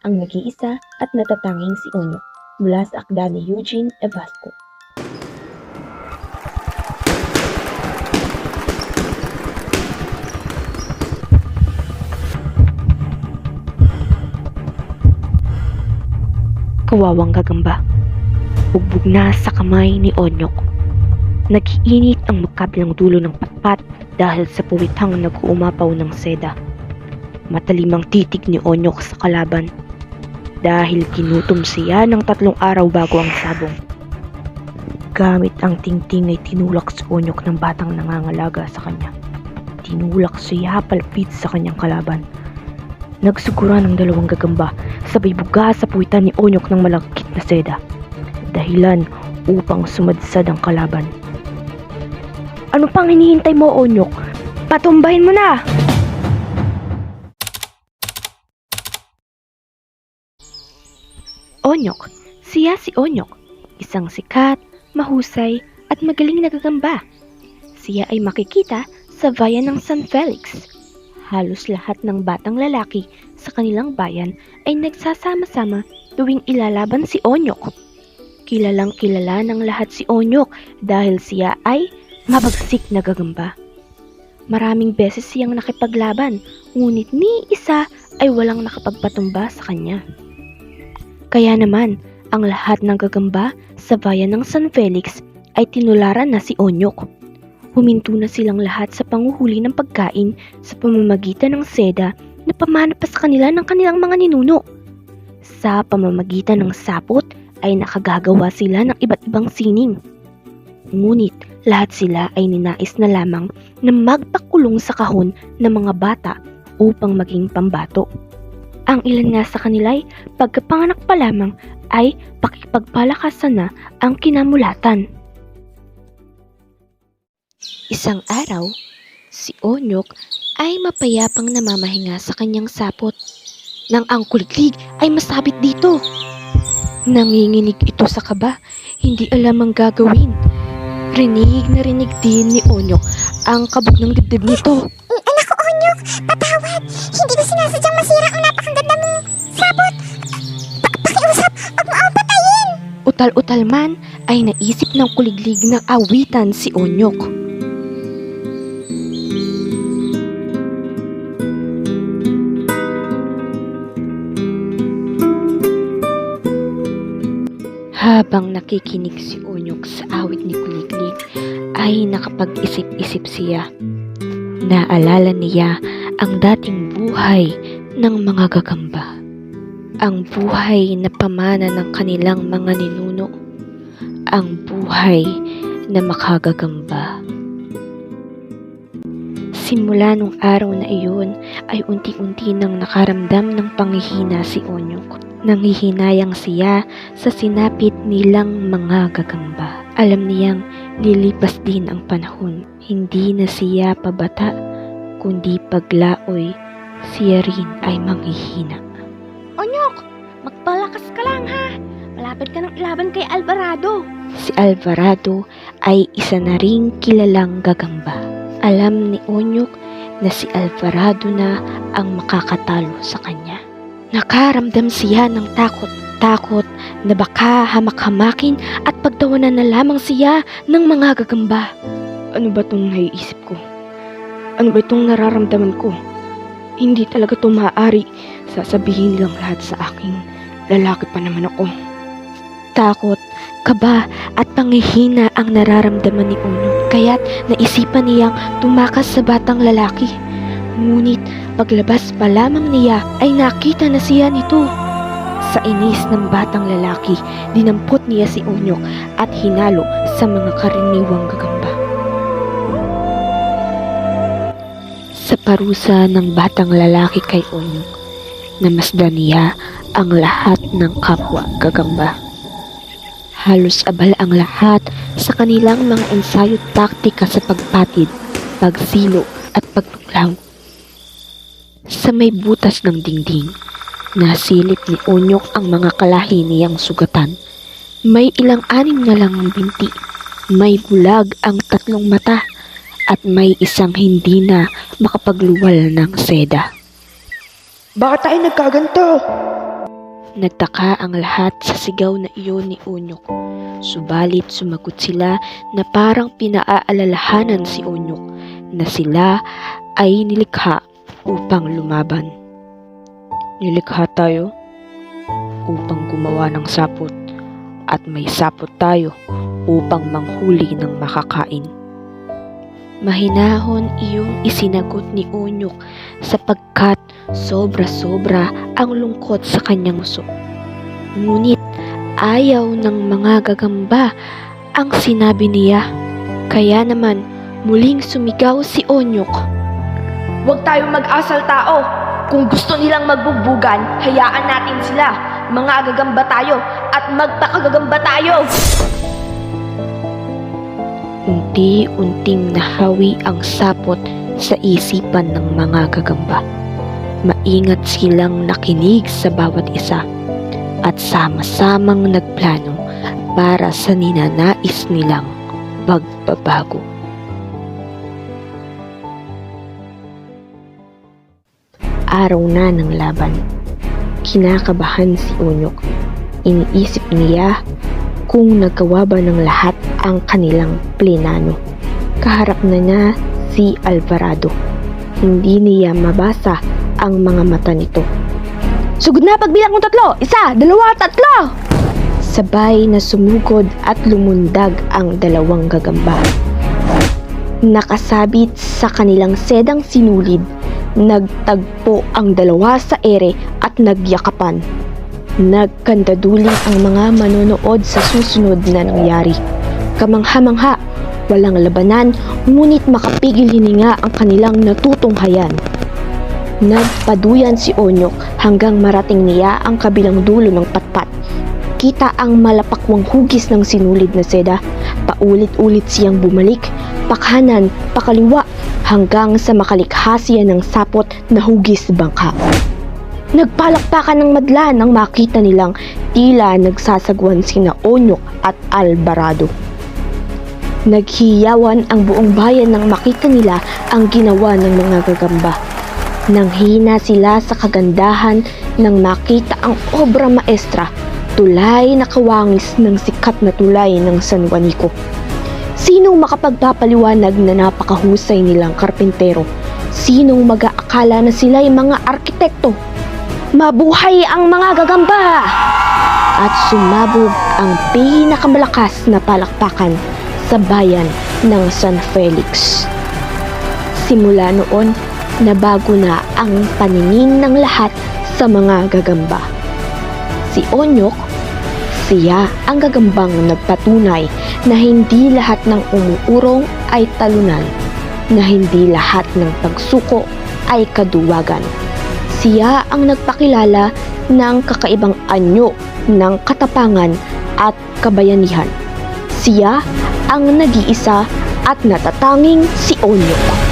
ang nag-iisa at natatanging si Onyok mula sa akda ni Eugene Evasco. Kawawang gagamba. Bugbog na sa kamay ni Onyok. Nag-iinit ang magkabilang dulo ng patpat dahil sa puwithang nag-uumapaw ng seda. Matalimang titig ni Onyok sa kalaban dahil ginutom siya ng 3 araw bago ang sabong. Gamit ang tingting ay tinulak si Onyok ng batang nangangalaga sa kanya. Tinulak siya palapit sa kanyang kalaban. Nagsugura ng 2 gagamba sabay buga sa puwitan ni Onyok ng malagkit na seda. Dahilan upang sumadsad ang kalaban. Ano pang hinihintay mo, Onyok? Patumbahin mo na! Onyok. Siya si Onyok. Isang sikat, mahusay, at magaling na gagamba. Siya ay makikita sa bayan ng San Felix. Halos lahat ng batang lalaki sa kanilang bayan ay nagsasama-sama tuwing ilalaban si Onyok. Kilalang kilala ng lahat si Onyok dahil siya ay mabagsik na gagamba. Maraming beses siyang nakipaglaban, ngunit ni isa ay walang nakapagpatumba sa kanya. Kaya naman, ang lahat ng gagamba sa bayan ng San Felix ay tinularan na si Onyok. Huminto na silang lahat sa panguhuli ng pagkain sa pamamagitan ng seda na pamana pa sa kanila ng kanilang mga ninuno. Sa pamamagitan ng sapot ay nakagagawa sila ng iba't ibang sining. Ngunit lahat sila ay ninais na lamang na magpakulong sa kahon ng mga bata upang maging pambato. Ang ilan nga sa kanila ay pagkapanganak pa lamang ay pakikipagpalakasan na ang kinamulatan. Isang araw, si Onyok ay mapayapang namamahinga sa kanyang sapot nang ang kuliglig ay masabit dito. Nanginginig ito sa kaba, hindi alam ang gagawin. Rinig na rinig din ni Onyok ang kabog ng dibdib nito. Anak ko, Onyok, patawad. Hindi ko sinasadyang masira ang napakaganda mong sabot. Pakiusap, huwag mo akong patayin. Utal-utal man ay naisip ng kuliglig na awitan si Onyok. Habang nakikinig si Onyok sa awit ni Kuliglig, ay nakapag-isip-isip siya. Naalala niya ang dating buhay ng mga gagamba. Ang buhay na pamana ng kanilang mga ninuno. Ang buhay na makagagamba. Simula nung araw na iyon ay unti-unti nang nakaramdam ng panghihina si Onyok. Nanghihinayang siya sa sinapit nilang mga gagamba. Alam niyang lilipas din ang panahon. Hindi na siya pabata, kundi paglaoy, siya rin ay manghihina. Onyok, magpalakas ka lang ha. Malapit ka ng ilaban kay Alvarado. Si Alvarado ay isa na ring kilalang gagamba. Alam ni Onyok na si Alvarado na ang makakatalo sa kanya. Nakaramdam siya ng takot na baka hamak-hamakin at pagtawanan na lamang siya ng mga gagamba. Ano ba itong naiisip ko? Ano ba itong nararamdaman ko? Hindi talaga ito maaari. Sasabihin nilang lahat sa akin. Lalaki pa naman ako. Takot, kaba at panghihina ang nararamdaman ni Onyok. Kaya't naisipan niyang tumakas sa batang lalaki. Ngunit paglabas pa lamang niya ay nakita na siya nito. Sa inis ng batang lalaki, dinampot niya si Onyok at hinalo sa mga karaniwang gagamba. Sa parusa ng batang lalaki kay Onyok, namasdan niya ang lahat ng kapwa gagamba. Halos abala ang lahat sa kanilang mga ensayo taktika sa pagpatid, pagsilo at pagtuklaw. Sa may butas ng dingding, nasilip ni Onyok ang mga kalahi niyang sugatan. May ilang 6 na lang ang binti, may bulag ang 3 mata, at may isang hindi na makapagluwal ng seda. Bakit tayo nagkaganto? Nagtaka ang lahat sa sigaw na iyon ni Onyok. Subalit sumagot sila na parang pinaaalalahanan si Onyok na sila ay nilikha upang lumaban. Nilikha tayo upang gumawa ng sapot at may sapot tayo upang manghuli ng makakain. Mahinahon iyong isinagot ni Onyok sapagkat sobra-sobra ang lungkot sa kanyang uso. Ngunit ayaw ng mga gagamba ang sinabi niya. Kaya naman muling sumigaw si Onyok. Huwag tayong mag-asal tao. Kung gusto nilang magbugbugan, hayaan natin sila. Mga gagamba tayo at magpakagagamba tayo. Unti-unting nahawi ang sapot sa isipan ng mga gagamba. Maingat silang nakinig sa bawat isa at sama-samang nagplano para sa ninanais nilang pagbabago. Araw na ng laban. Kinakabahan si Onyok. Iniisip niya kung nagawa ba ng lahat ang kanilang plinano. Kaharap na niya si Alvarado. Hindi niya mabasa ang mga mata nito. Sugod na pagbilang ng 3. 1, 2, 3. Sabay na sumugod at lumundag ang dalawang gagamba. Nakasabit sa kanilang sedang sinulid, nagtagpo ang dalawa sa ere at nagyakapan. Nagkandaduling ang mga manonood sa susunod na nangyari. Kamangha-mangha, walang labanan, ngunit makapigil hininga ang kanilang natutunghayan. Nagpaduyan si Onyok hanggang marating niya ang kabilang dulo ng patpat. Kita ang malapakwang hugis ng sinulid na seda. Paulit-ulit siyang bumalik, pakanan, pakaliwa, hanggang sa makalikha siya ng sapot na hugis bangka. Nagpalakpakan ng madla nang makita nilang tila nagsasagwan sina Onyok at Alvarado. Naghiyawan ang buong bayan nang makita nila ang ginawa ng mga gagamba. Nanghina sila sa kagandahan nang makita ang obra maestra, tulay na kawangis ng sikat na tulay ng San Juanico. Sinong makapagpapaliwanag na napakahusay nilang karpintero? Sinong mag-aakala na sila'y mga arkitekto? Mabuhay ang mga gagamba! At sumabog ang pinakamalakas na palakpakan sa bayan ng San Felix. Simula noon, nabago na ang paningin ng lahat sa mga gagamba. Si Onyok, siya ang gagambang nagpatunay na hindi lahat ng umuurong ay talunan, na hindi lahat ng pagsuko ay kaduwagan. Siya ang nagpakilala ng kakaibang anyo ng katapangan at kabayanihan. Siya ang nag-iisa at natatanging si Onyok.